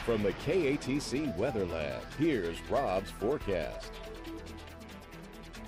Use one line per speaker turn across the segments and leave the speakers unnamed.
From the KATC Weather Lab, here's Rob's forecast.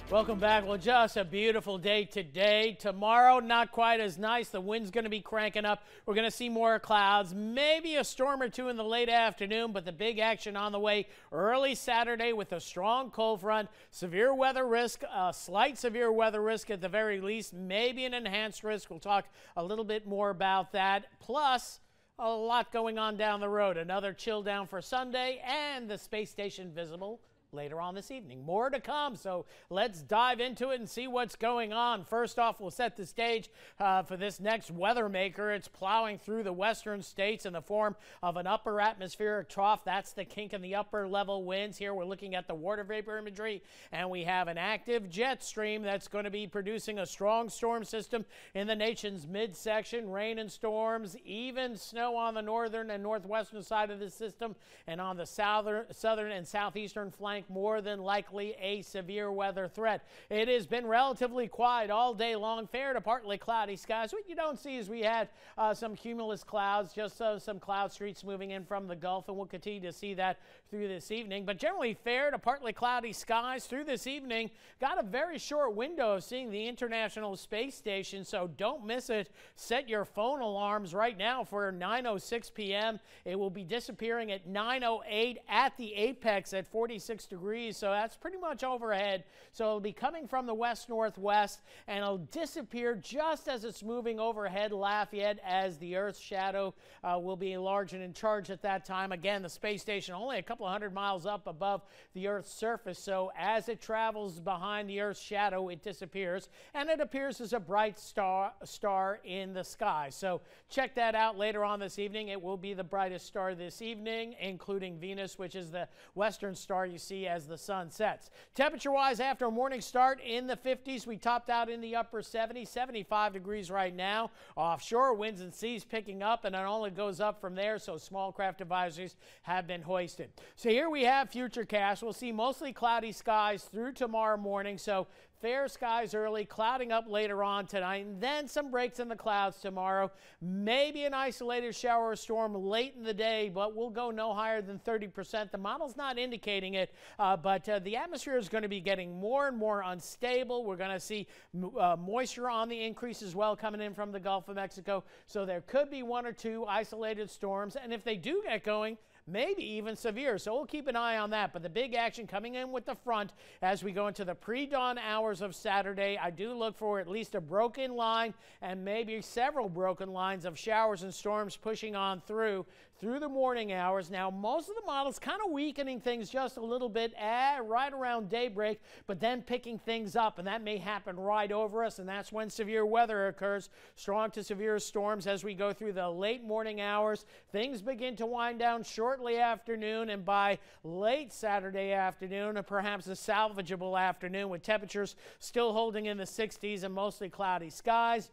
Welcome back. Well, just a beautiful day today. Tomorrow, not quite as nice. The wind's going to be cranking up. We're going to see more clouds, maybe a storm or two in the late afternoon, but the big action on the way early Saturday with a strong cold front, severe weather risk, a slight severe weather risk at the very least, maybe an enhanced risk. We'll talk a little bit more about that. Plus, a lot going on down the road. Another chill down for Sunday and the space station visible later on this evening. More to come, so let's dive into it and see what's going on. First off, we'll set the stage for this next weather maker. It's plowing through the western states in the form of an upper atmospheric trough. That's the kink in the upper level winds. Here we're looking at the water vapor imagery, and we have an active jet stream that's going to be producing a strong storm system in the nation's midsection. Rain and storms, even snow on the northern and northwestern side of the system, and on the southern and southeastern flank, more than likely a severe weather threat. It has been relatively quiet all day long, fair to partly cloudy skies. What you don't see is we had some cumulus clouds, just some cloud streaks moving in from the Gulf, and we'll continue to see that through this evening. But generally fair to partly cloudy skies through this evening. Got a very short window of seeing the International Space Station, so don't miss it. Set your phone alarms right now for 9:06 p.m. It will be disappearing at 9:08 at the apex at 46 degrees, so that's pretty much overhead. So it'll be coming from the west-northwest, and it'll disappear just as it's moving overhead Lafayette, as the Earth's shadow will be large and in charge at that time. Again, the space station only a couple of hundred miles up above the Earth's surface, so as it travels behind the Earth's shadow, it disappears, and it appears as a bright star in the sky. So check that out later on this evening. It will be the brightest star this evening, including Venus, which is the western star you see as the sun sets. Temperature-wise, after a morning start in the 50s, we topped out in the upper 70s, 75 degrees right now. Offshore, winds and seas picking up, and it only goes up from there, so small craft advisories have been hoisted. So here we have Futurecast. We'll see mostly cloudy skies through tomorrow morning, so fair skies early, clouding up later on tonight, and then some breaks in the clouds tomorrow. Maybe an isolated shower or storm late in the day, but we'll go no higher than 30%. The model's not indicating it, but the atmosphere is going to be getting more and more unstable. We're going to see moisture on the increase as well coming in from the Gulf of Mexico, so there could be one or two isolated storms, and if they do get going, maybe even severe, so we'll keep an eye on that. But the big action coming in with the front as we go into the pre-dawn hours of Saturday. I do look for at least a broken line and maybe several broken lines of showers and storms pushing on through the morning hours. Now, most of the models kind of weakening things just a little bit right around daybreak, but then picking things up, and that may happen right over us, and that's when severe weather occurs. Strong to severe storms as we go through the late morning hours. Things begin to wind down shortly afternoon, and by late Saturday afternoon, or perhaps a salvageable afternoon with temperatures still holding in the 60s and mostly cloudy skies.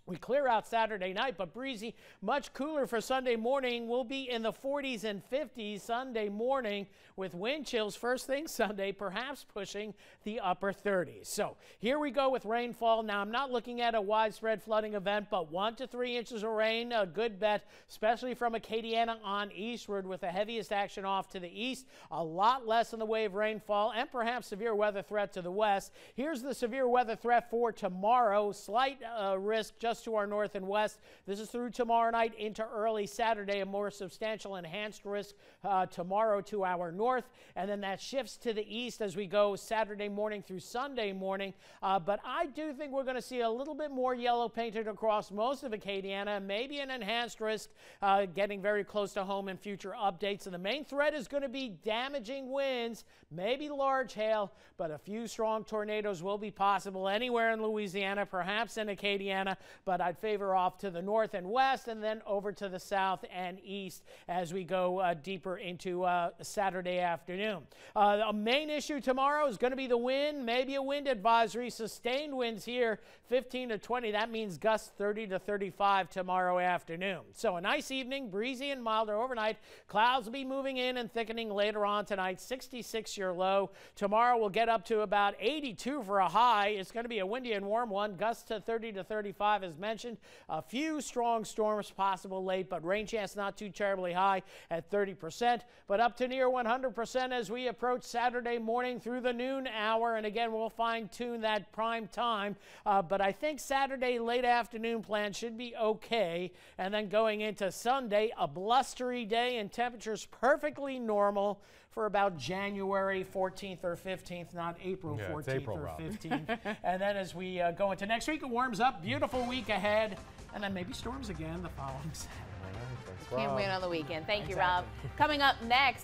We clear out Saturday night, but breezy, much cooler for Sunday morning. We'll be in the 40s and 50s Sunday morning with wind chills first thing Sunday, perhaps pushing the upper 30s. So here we go with rainfall. Now, I'm not looking at a widespread flooding event, but 1 to 3 inches of rain, a good bet, especially from Acadiana on eastward with the heaviest action off to the east. A lot less in the way of rainfall and perhaps severe weather threat to the west. Here's the severe weather threat for tomorrow. Slight risk just to our north and west. This is through tomorrow night into early Saturday, a more substantial enhanced risk tomorrow to our north, and then that shifts to the east as we go Saturday morning through Sunday morning. But I do think we're going to see a little bit more yellow painted across most of Acadiana, maybe an enhanced risk getting very close to home in future updates. And the main threat is going to be damaging winds, maybe large hail, but a few strong tornadoes will be possible anywhere in Louisiana, perhaps in Acadiana, but I'd favor off to the north and west and then over to the south and east as we go deeper into Saturday afternoon. A main issue tomorrow is going to be the wind, maybe a wind advisory. Sustained winds here, 15 to 20. That means gusts 30 to 35 tomorrow afternoon. So a nice evening, breezy and milder overnight. Clouds will be moving in and thickening later on tonight. 66 your low. Tomorrow we'll get up to about 82 for a high. It's going to be a windy and warm one. Gusts to 30 to 35 as as mentioned. A few strong storms possible late, but rain chance not too terribly high at 30%, but up to near 100% as we approach Saturday morning through the noon hour. And again, we'll fine-tune that prime time, but I think Saturday late afternoon plan should be okay. And then going into Sunday, a blustery day and temperatures perfectly normal for about January 14th or 15th, not April 14th or 15th. And then as we go into next week, it warms up. Beautiful week ahead. And then maybe storms again the following Saturday.
Can't wait on the weekend. Thank you, Rob. Coming up next.